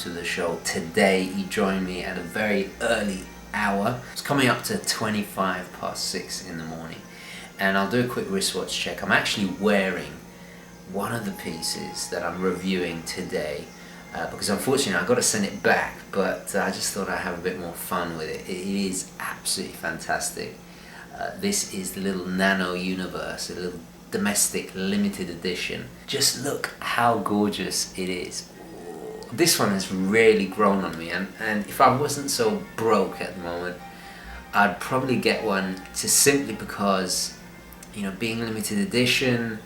to the show today. You joined me at a very early hour. It's coming up to 6:25 in the morning, and I'll do a quick wristwatch check. I'm actually wearing one of the pieces that I'm reviewing today because unfortunately I've got to send it back, but I just thought I'd have a bit more fun with it. It is absolutely fantastic. This is the little Nano Universe, a little domestic limited edition. Just look how gorgeous it is. This one has really grown on me, and if I wasn't so broke at the moment, I'd probably get one just simply because, you know, being limited edition,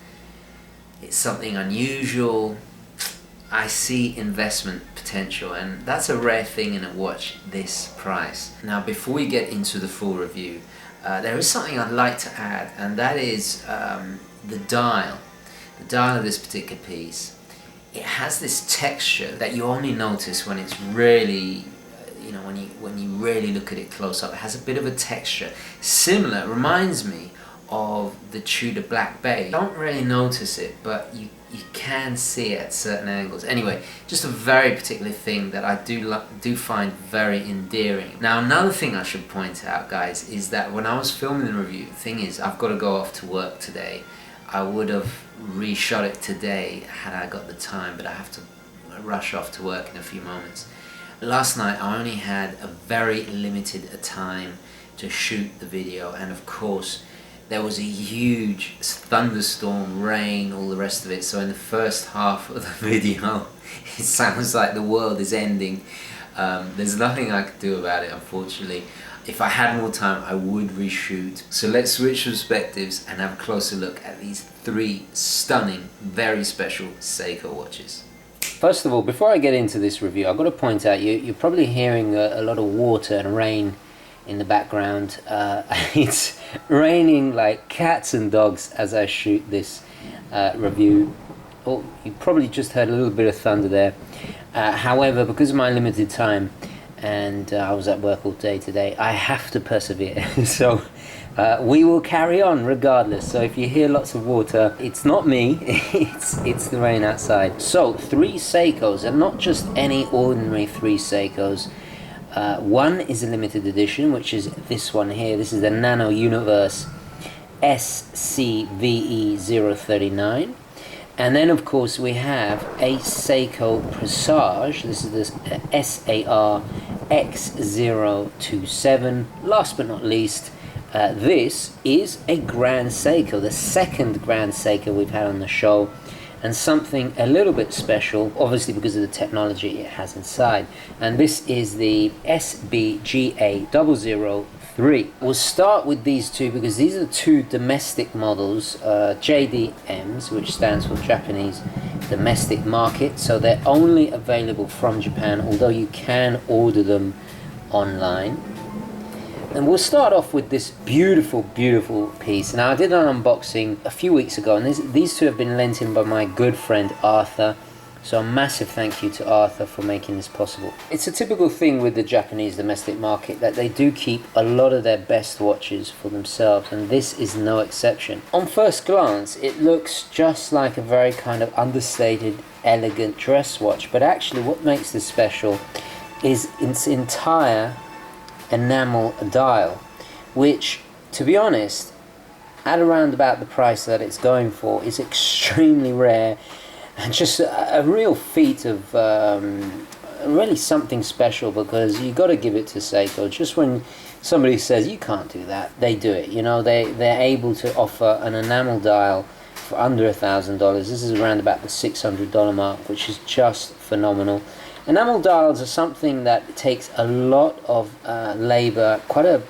it's something unusual. I see investment potential, and that's a rare thing in a watch this price. Now, before we get into the full review, there is something I'd like to add, and that is the dial of this particular piece. It has this texture that you only notice when it's really, you know, when you really look at it close up. It has a bit of a texture similar, reminds me of the Tudor Black Bay. Don't really notice it, but you can see it at certain angles. Anyway, just a very particular thing that I do find very endearing. Now, another thing I should point out, guys, is that when I was filming the review, the thing is, I've got to go off to work today. I would have reshot it today had I got the time, but I have to rush off to work in a few moments. Last night I only had a very limited time to shoot the video, and of course there was a huge thunderstorm, rain, all the rest of it, so in the first half of the video it sounds like the world is ending. There's nothing I could do about it, unfortunately. If I had more time, I would reshoot. So let's switch perspectives and have a closer look at these three stunning, very special Seiko watches. First of all, before I get into this review, I've got to point out, you're probably hearing a lot of water and rain in the background. It's raining like cats and dogs as I shoot this review. Oh, you probably just heard a little bit of thunder there. However, because of my limited time, and I was at work all day today, I have to persevere. So we will carry on regardless. So if you hear lots of water, it's not me, it's the rain outside. So 3 Seikos, and not just any ordinary 3 Seikos. One is a limited edition, which is this one here. This is the Nano Universe SCVE039. And then, of course, we have a Seiko Presage. This is the SARX027. Last but not least, this is a Grand Seiko, the second Grand Seiko we've had on the show, and something a little bit special, obviously because of the technology it has inside. And this is the SBGA003. We'll start with these two because these are the two domestic models, JDMs, which stands for Japanese Domestic Market. So they're only available from Japan, although you can order them online. And we'll start off with this beautiful, beautiful piece. Now, I did an unboxing a few weeks ago, and these two have been lent in by my good friend Arthur. So a massive thank you to Arthur for making this possible. It's a typical thing with the Japanese domestic market that they do keep a lot of their best watches for themselves, and this is no exception. On first glance, it looks just like a very kind of understated, elegant dress watch, but actually what makes this special is its entire enamel dial, which, to be honest, at around about the price that it's going for, is extremely rare. And just a real feat of really something special, because you got to give it to Seiko. Just when somebody says you can't do that, they do it. You know, they're able to offer an enamel dial for under $1,000. This is around about the $600 mark, which is just phenomenal. Enamel dials are something that takes a lot of labor, quite a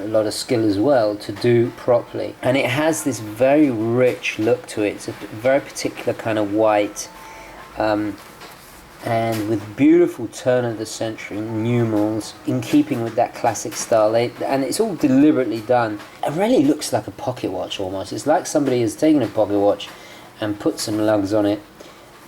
lot of skill as well, to do properly, and it has this very rich look to it. It's a very particular kind of white, and with beautiful turn of the century numerals in keeping with that classic style. And it's all deliberately done. It really looks like a pocket watch almost. It's like somebody has taken a pocket watch and put some lugs on it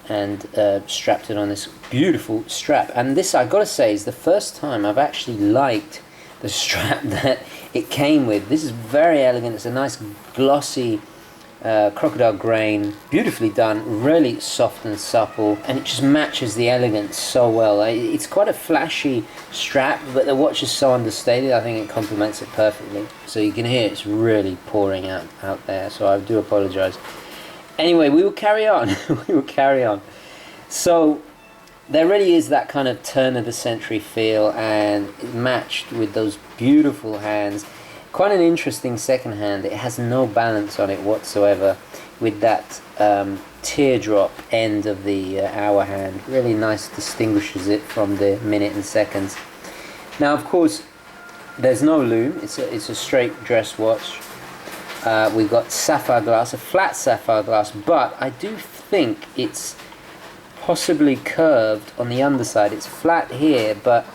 and strapped it on this beautiful strap. And this, I gotta say, is the first time I've actually liked the strap that it came with. This is very elegant. It's a nice glossy crocodile grain, beautifully done, really soft and supple, and it just matches the elegance so well. It's quite a flashy strap, but the watch is so understated, I think it complements it perfectly. So you can hear it's really pouring out there, so I do apologize. Anyway, we will carry on. We will carry on. So there really is that kind of turn of the century feel, and matched with those beautiful hands. Quite an interesting second hand. It has no balance on it whatsoever, with that teardrop end of the hour hand. Really nice, distinguishes it from the minute and seconds. Now, of course, there's no lume. It's a straight dress watch. We've got sapphire glass, a flat sapphire glass, but I do think it's possibly curved on the underside. It's flat here, but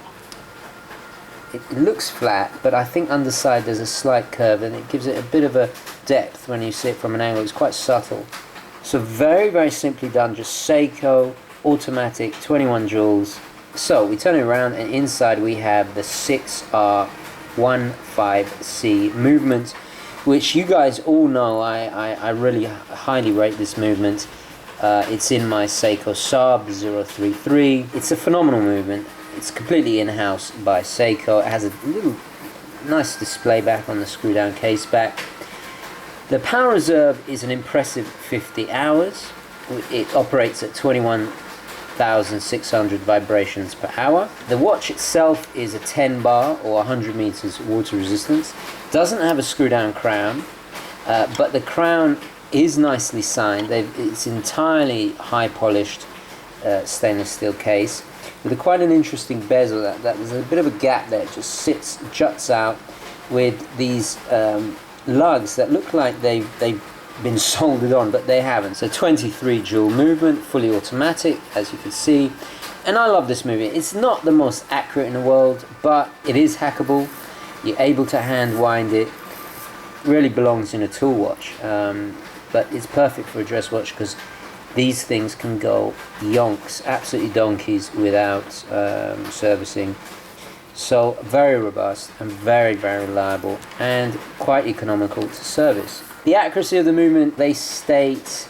it looks flat, but I think underside there's a slight curve, and it gives it a bit of a depth when you see it from an angle. It's quite subtle. So very, very simply done, just Seiko, automatic, 21 jewels. So we turn it around, and inside we have the 6R15C movement, which you guys all know I really highly rate this movement. It's in my Seiko SARX033. It's a phenomenal movement. It's completely in-house by Seiko. It has a little nice display back on the screw-down case back. The power reserve is an impressive 50 hours. It operates at 21,600 vibrations per hour. The watch itself is a 10 bar or 100 meters water resistance. Doesn't have a screw-down crown, but the crown is nicely signed. It's entirely high-polished stainless steel case, with quite an interesting bezel. That there's a bit of a gap there. It just juts out with these lugs that look like they've been soldered on, but they haven't. So 23 jewel movement, fully automatic, as you can see. And I love this movement. It's not the most accurate in the world, but it is hackable. You're able to hand wind it. Really belongs in a tool watch, but it's perfect for a dress watch because these things can go yonks, absolutely donkeys, without servicing. So very robust and very, very reliable, and quite economical to service. The accuracy of the movement, they state,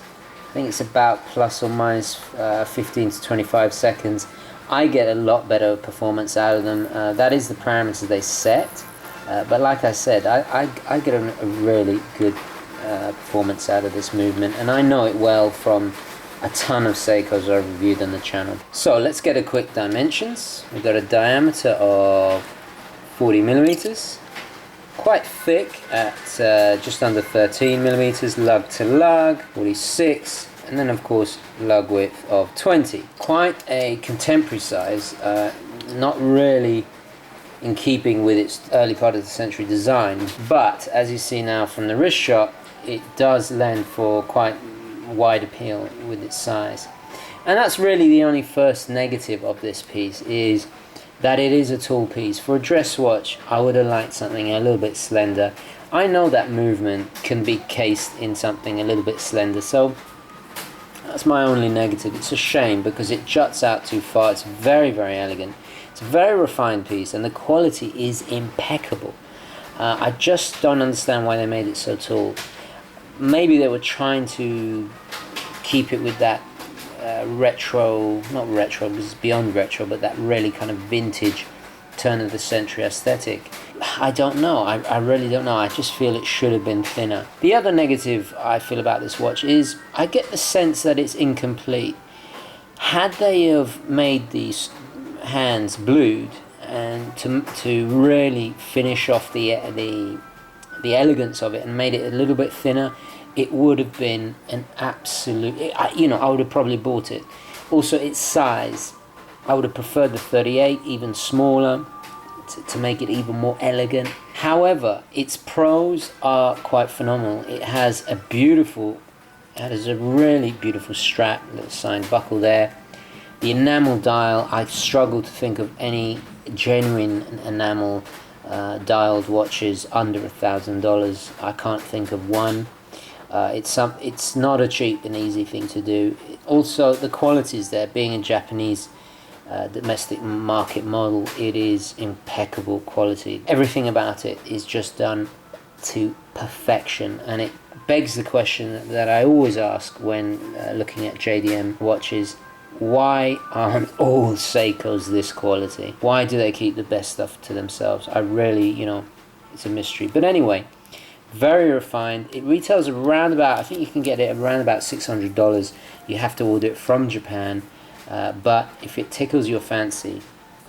I think it's about plus or minus 15 to 25 seconds. I get a lot better performance out of them. That is the parameters they set. But like I said, I get a really good performance out of this movement, and I know it well from a ton of Seikos I've reviewed on the channel. So let's get a quick dimensions. We've got a diameter of 40 millimeters, quite thick at just under 13 millimeters, lug to lug 46, and then of course lug width of 20. Quite a contemporary size, not really in keeping with its early part of the century design, but as you see now from the wrist shot, it does lend for quite wide appeal with its size. And that's really the only first negative of this piece, is that it is a tall piece. For a dress watch, I would have liked something a little bit slender. I know that movement can be cased in something a little bit slender, so that's my only negative. It's a shame because it juts out too far. It's very, very elegant. It's a very refined piece, and the quality is impeccable. I just don't understand why they made it so tall. Maybe they were trying to keep it with that retro, not retro because it's beyond retro, but that really kind of vintage turn of the century aesthetic. I don't know. I really don't know. I just feel it should have been thinner. The other negative I feel about this watch is I get the sense that it's incomplete. Had they have made these hands blued and to really finish off the elegance of it and made it a little bit thinner, it would have been an absolute, I would have probably bought it. Also, its size, I would have preferred the 38, even smaller, to make it even more elegant. However, its pros are quite phenomenal. It has a really beautiful strap, little signed buckle there. The enamel dial, I struggle to think of any genuine enamel dialed watches under $1,000. I can't think of one. It's not a cheap and easy thing to do. Also, the quality is there. Being a Japanese domestic market model, it is impeccable quality. Everything about it is just done to perfection, and it begs the question that I always ask when looking at JDM watches: why aren't all Seikos this quality? Why do they keep the best stuff to themselves? I really, it's a mystery. But anyway, very refined. It retails around about, I think you can get it around about $600. You have to order it from Japan, but if it tickles your fancy,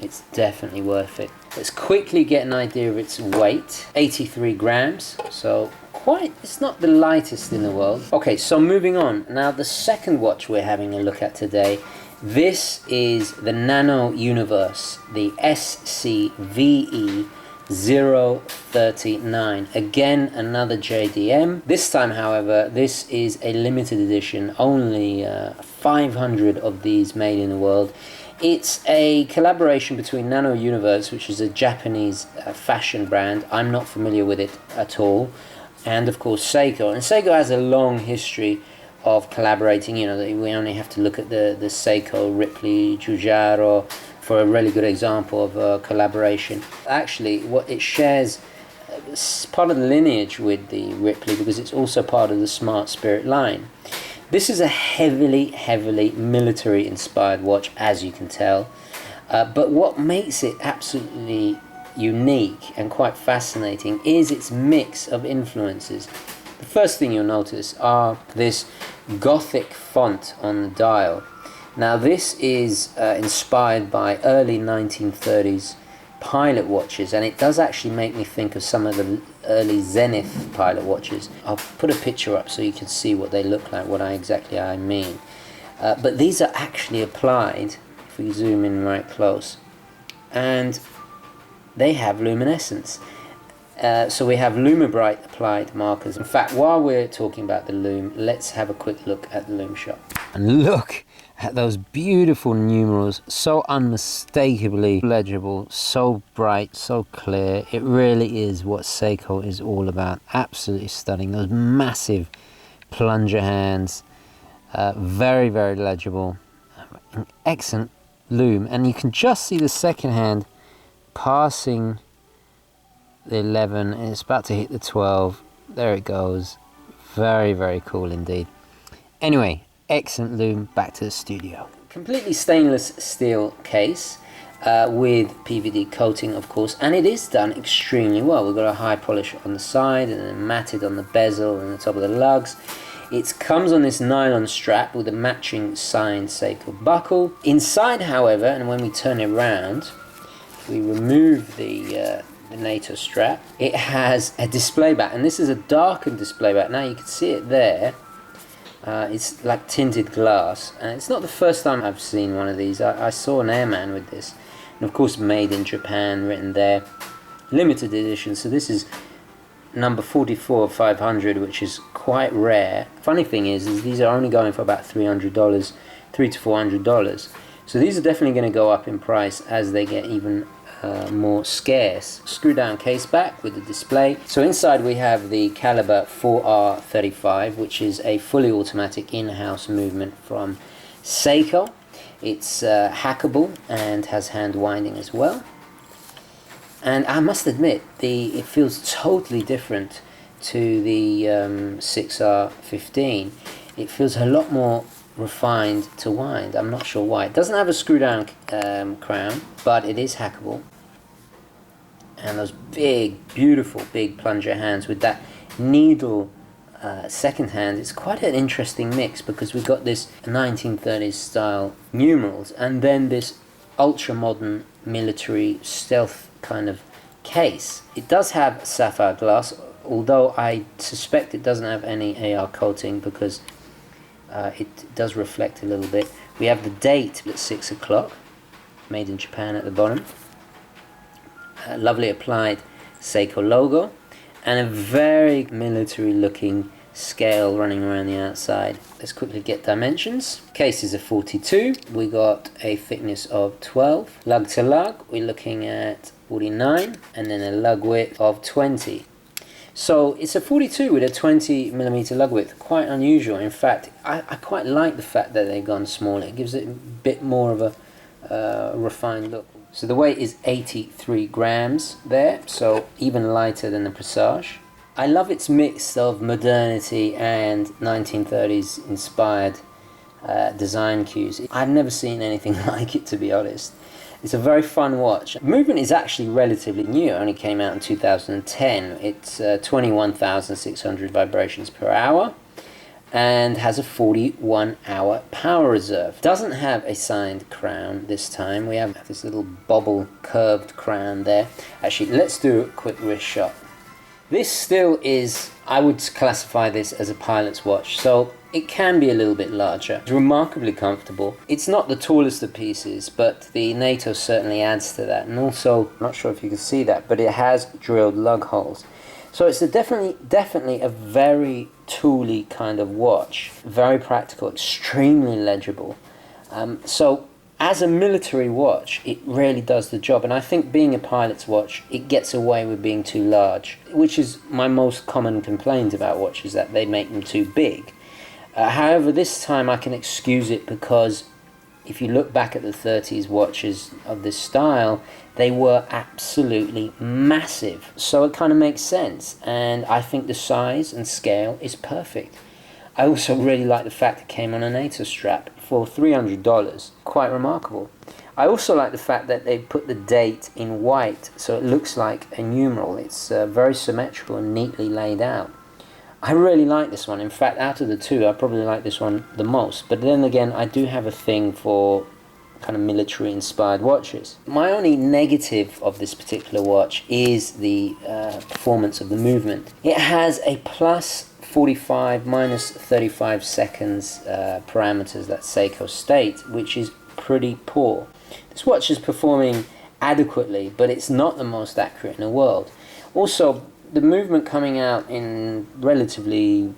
it's definitely worth it. Let's quickly get an idea of its weight. 83 grams, so it's not the lightest in the world. Okay, so moving on. Now the second watch we're having a look at today, this is the Nano Universe, the SCVE039. Again, another JDM. This time, however, this is a limited edition. Only 500 of these made in the world. It's a collaboration between Nano Universe, which is a Japanese fashion brand. I'm not familiar with it at all. And of course Seiko. And Seiko has a long history of collaborating. We only have to look at the Seiko Ripley Giugiaro for a really good example of a collaboration. Actually, what it shares part of the lineage with the Ripley, because it's also part of the Smart Spirit line. This is a heavily military inspired watch, as you can tell, but what makes it absolutely unique and quite fascinating is its mix of influences. The first thing you'll notice are this Gothic font on the dial. Now this is inspired by early 1930s pilot watches, and it does actually make me think of some of the early Zenith pilot watches. I'll put a picture up so you can see what they look like, what exactly I mean. But these are actually applied, if we zoom in right close, and they have luminescence. So we have Lumibright applied markers. In fact, while we're talking about the lume, let's have a quick look at the lume shop. And look at those beautiful numerals, so unmistakably legible, so bright, so clear. It really is what Seiko is all about. Absolutely stunning. Those massive plunger hands, very legible. An excellent lume, and you can just see the second hand passing the 11, and it's about to hit the 12. There it goes. Very cool indeed. Anyway, excellent lume. Back to the studio. Completely stainless steel case with PVD coating, of course, and it is done extremely well. We've got a high polish on the side and then matted on the bezel and the top of the lugs. It comes on this nylon strap with a matching signed Seiko buckle. Inside, however, and when we turn it around, we remove the NATO strap, it has a display back, and this is a darkened display back. Now you can see it there. It's like tinted glass, and it's not the first time I've seen one of these. I saw an Airman with this, and of course made in Japan, written there, limited edition. So this is number 44 of 500, which is quite rare. Funny thing is these are only going for about $300, $300 to $400. So these are definitely going to go up in price as they get even more scarce. Screw down case back with the display. So inside we have the caliber 4R35, which is a fully automatic in-house movement from Seiko. It's hackable and has hand winding as well. And I must admit, it feels totally different to the 6R15. It feels a lot more refined to wind. I'm not sure why. It doesn't have a screw down crown, but it is hackable. And those beautiful big plunger hands with that needle second hand. It's quite an interesting mix, because we've got this 1930s style numerals and then this ultra modern military stealth kind of case. It does have sapphire glass, although I suspect it doesn't have any AR coating, because it does reflect a little bit. We have the date at 6 o'clock, made in Japan at the bottom. Lovely applied Seiko logo, and a very military looking scale running around the outside. Let's quickly get dimensions. Case is a 42. We got a thickness of 12. Lug to lug, we're looking at 49, and then a lug width of 20. So it's a 42 with a 20mm lug width. Quite unusual. In fact, I quite like the fact that they've gone smaller. It gives it a bit more of a refined look. So the weight is 83 grams there, so even lighter than the Presage. I love its mix of modernity and 1930s inspired design cues. I've never seen anything like it, to be honest. It's a very fun watch. Movement is actually relatively new. It only came out in 2010. It's 21,600 vibrations per hour and has a 41-hour power reserve. Doesn't have a signed crown this time. We have this little bobble curved crown there. Actually, let's do a quick wrist shot. This still is, I would classify this as a pilot's watch, so it can be a little bit larger. It's remarkably comfortable. It's not the tallest of pieces, but the NATO certainly adds to that. And also, I'm not sure if you can see that, but it has drilled lug holes. So it's definitely a very tooly kind of watch. Very practical, extremely legible. So as a military watch, it really does the job. And I think being a pilot's watch, it gets away with being too large, which is my most common complaint about watches, that they make them too big. However, this time I can excuse it because if you look back at the 30s watches of this style, they were absolutely massive. So it kind of makes sense. And I think the size and scale is perfect. I also really like the fact it came on a NATO strap for $300. Quite remarkable. I also like the fact that they put the date in white, so it looks like a numeral. It's very symmetrical and neatly laid out. I really like this one. In fact, out of the two, I probably like this one the most. But then again, I do have a thing for kind of military-inspired watches. My only negative of this particular watch is the performance of the movement. It has a plus 45 minus 35 seconds parameters that Seiko state, which is pretty poor. This watch is performing adequately, but it's not the most accurate in the world. Also, the movement coming out in relatively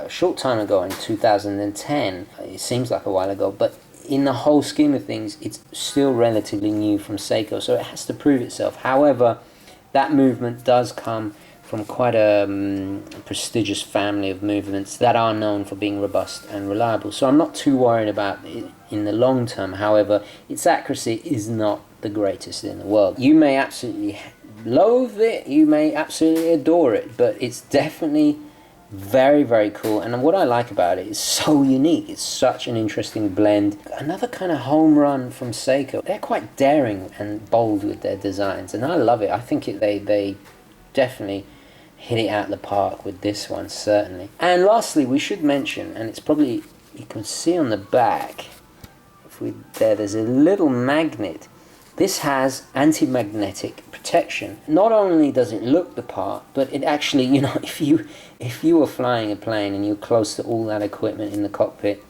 short time ago in 2010, it seems like a while ago, but in the whole scheme of things, it's still relatively new from Seiko, so it has to prove itself. However, that movement does come from quite a prestigious family of movements that are known for being robust and reliable. So I'm not too worried about it in the long term. However, its accuracy is not the greatest in the world. You may absolutely loathe it, you may absolutely adore it, but it's definitely very, very cool. And what I like about it is so unique. It's such an interesting blend. Another kind of home run from Seiko. They're quite daring and bold with their designs, and I love it. I think they definitely hit it out of the park with this one, certainly. And lastly, we should mention, and it's probably, you can see on the back, there's a little magnet. This has anti-magnetic protection. Not only does it look the part, but it actually, you know, if you were flying a plane and you're close to all that equipment in the cockpit,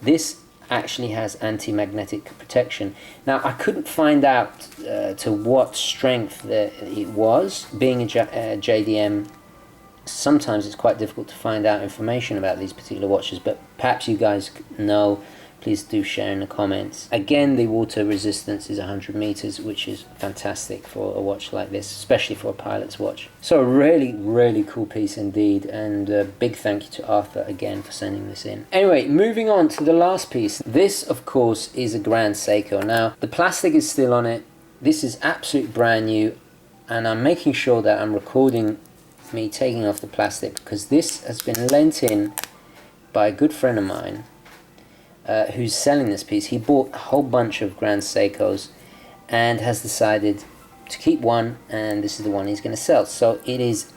this actually has anti-magnetic protection. Now, I couldn't find out to what strength it was. Being a JDM, sometimes it's quite difficult to find out information about these particular watches, but perhaps you guys know. Please do share in the comments. Again, the water resistance is 100 meters, which is fantastic for a watch like this, especially for a pilot's watch. So a really, really cool piece indeed, and a big thank you to Arthur again for sending this in. Anyway, moving on to the last piece. This, of course, is a Grand Seiko. Now, the plastic is still on it. This is absolutely brand new, and I'm making sure that I'm recording me taking off the plastic, because this has been lent in by a good friend of mine, who's selling this piece. He bought a whole bunch of Grand Seikos and has decided to keep one, and this is the one he's going to sell. So it is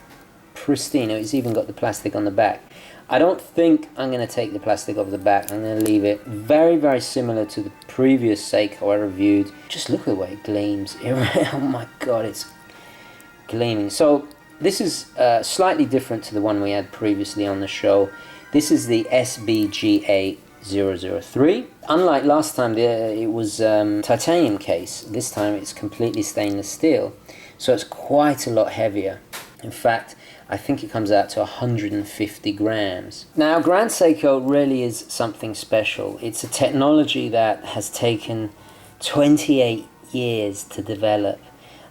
pristine. It's even got the plastic on the back. I don't think I'm going to take the plastic off the back. I'm going to leave it. Very, very similar to the previous Seiko I reviewed. Just look at the way it gleams. Oh my god, it's gleaming. So this is slightly different to the one we had previously on the show. This is the SBGA003. Unlike last time, it was titanium case. This time it's completely stainless steel, so it's quite a lot heavier. In fact, I think it comes out to 150 grams. Now, Grand Seiko really is something special. It's a technology that has taken 28 years to develop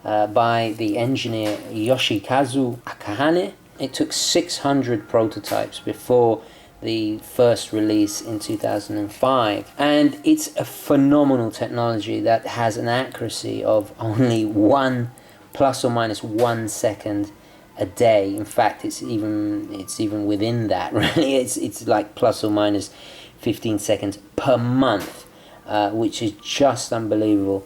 by the engineer Yoshikazu Akahane. It took 600 prototypes before the first release in 2005, and it's a phenomenal technology that has an accuracy of only 1 ± 1 second a day. In fact, it's even within that. Really, it's like plus or minus 15 seconds per month, which is just unbelievable.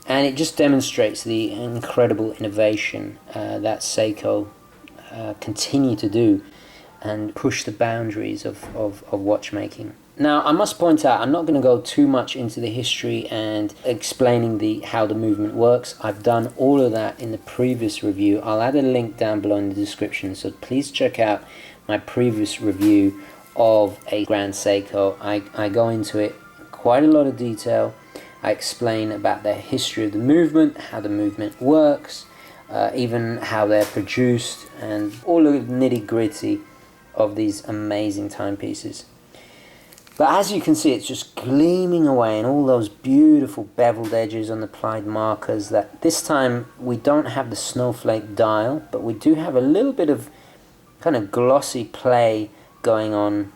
And it just demonstrates the incredible innovation that Seiko continue to do and push the boundaries of watchmaking. Now, I must point out, I'm not going to go too much into the history and explaining how the movement works. I've done all of that in the previous review. I'll add a link down below in the description, so please check out my previous review of a Grand Seiko. I go into it in quite a lot of detail. I explain about the history of the movement, how the movement works, even how they're produced, and all of the nitty-gritty of these amazing timepieces. But as you can see, it's just gleaming away, and all those beautiful beveled edges on the plied markers. That this time we don't have the snowflake dial, but we do have a little bit of kind of glossy play going on.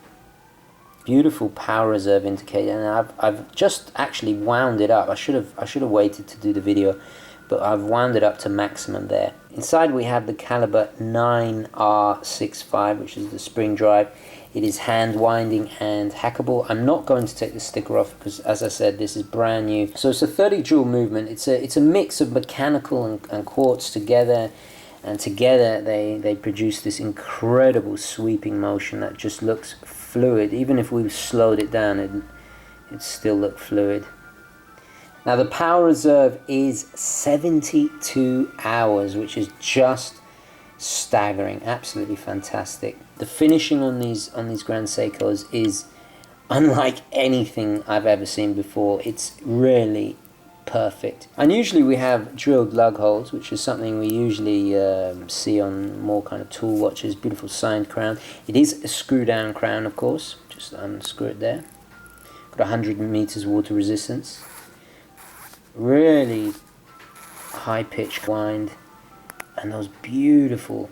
Beautiful power reserve indicator, and I've just actually wound it up. I should have waited to do the video, but I've wound it up to maximum there. Inside we have the caliber 9R65, which is the spring drive. It is hand winding and hackable. I'm not going to take the sticker off because, as I said, this is brand new. So it's a 30 joule movement. It's a mix of mechanical and quartz together, and together they produce this incredible sweeping motion that just looks fluid. Even if we slowed it down, it still looked fluid. Now the power reserve is 72 hours, which is just staggering, absolutely fantastic. The finishing on these Grand Seikos is unlike anything I've ever seen before. It's really perfect. Unusually we have drilled lug holes, which is something we usually see on more kind of tool watches. Beautiful signed crown. It is a screw down crown, of course. Just unscrew it there. Got 100 meters water resistance. Really high pitched wind, and those beautiful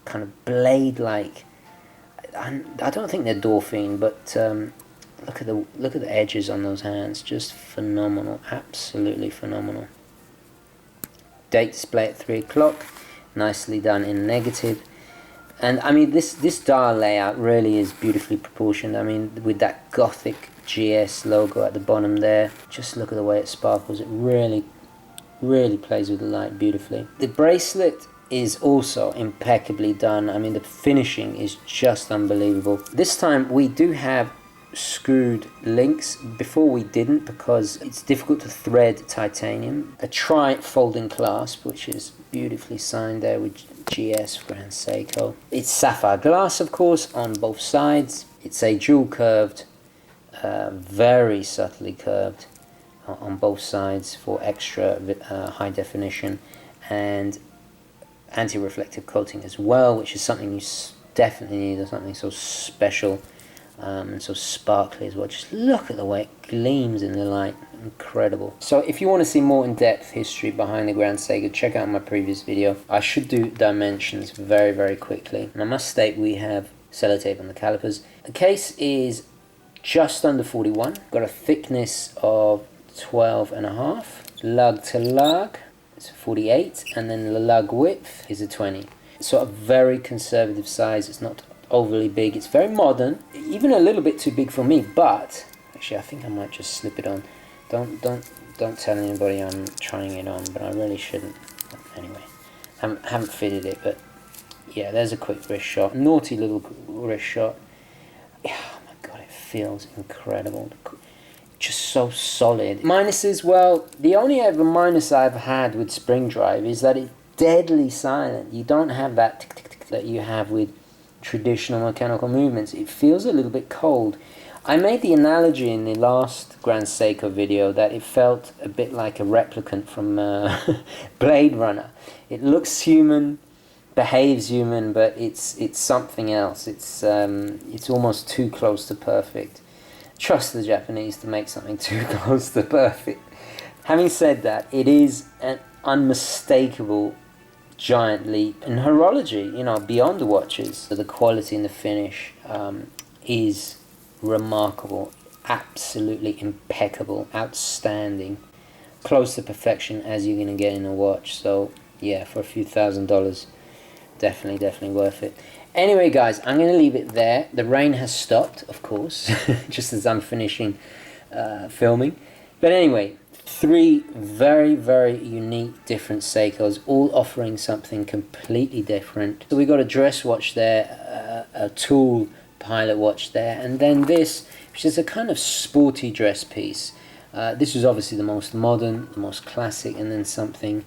kind of blade like, I don't think they're Dauphine, but look at the edges on those hands, just phenomenal, absolutely phenomenal. Date display at 3 o'clock, nicely done in negative. And I mean, this dial layout really is beautifully proportioned. I mean, with that Gothic GS logo at the bottom there, just look at the way it sparkles. It really plays with the light beautifully. The bracelet is also impeccably done. I mean, the finishing is just unbelievable. This time we do have screwed links. Before we didn't, because it's difficult to thread titanium. A tri-folding clasp, which is beautifully signed there with GS Grand Seiko. It's sapphire glass, of course, on both sides. It's a dual curved, very subtly curved on both sides for extra high definition, and anti-reflective coating as well, which is something you definitely need. There's something so special and so sparkly as well. Just look at the way it gleams in the light. Incredible. So if you want to see more in-depth history behind the Grand Seiko, check out my previous video. I should do dimensions very quickly, and I must state we have sellotape on the calipers. The case is just under 41, got a thickness of 12.5, lug to lug it's 48, and then the lug width is a 20. So a very conservative size. It's not overly big. It's very modern, even a little bit too big for me, but actually I think I might just slip it on. Don't tell anybody I'm trying it on, but I really shouldn't. Anyway, haven't fitted it, but yeah, there's a quick wrist shot. Naughty little wrist shot. Oh my god, it feels incredible. Just so solid. Minuses, well, the only ever minus I've had with spring drive is that it's deadly silent. You don't have that tick tick tick that you have with traditional mechanical movements. It feels a little bit cold. I made the analogy in the last Grand Seiko video that it felt a bit like a replicant from Blade Runner. It looks human, behaves human, but it's something else. It's almost too close to perfect. Trust the Japanese to make something too close to perfect. Having said that, it is an unmistakable giant leap in horology, you know, beyond the watches. So the quality and the finish is remarkable, absolutely impeccable, outstanding, close to perfection as you're going to get in a watch. So yeah, for a few $1,000s, definitely worth it. Anyway guys, I'm going to leave it there. The rain has stopped, of course, just as I'm finishing filming. But anyway, 3 very unique different Seikos, all offering something completely different. So we got a dress watch there, a tool pilot watch there, and then this, which is a kind of sporty dress piece. This was obviously the most modern, the most classic, and then something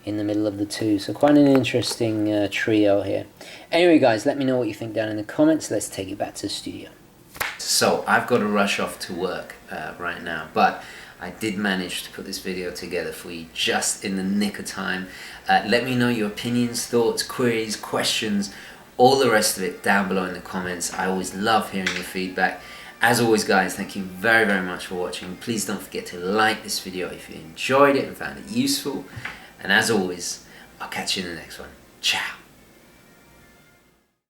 in the middle of the two. So quite an interesting trio here. Anyway guys, let me know what you think down in the comments. Let's take it back to the studio. So I've got to rush off to work right now, but I did manage to put this video together for you just in the nick of time. Let me know your opinions, thoughts, queries, questions, all the rest of it down below in the comments. I always love hearing your feedback. As always guys, thank you very much for watching. Please don't forget to like this video if you enjoyed it and found it useful. And as always, I'll catch you in the next one. Ciao.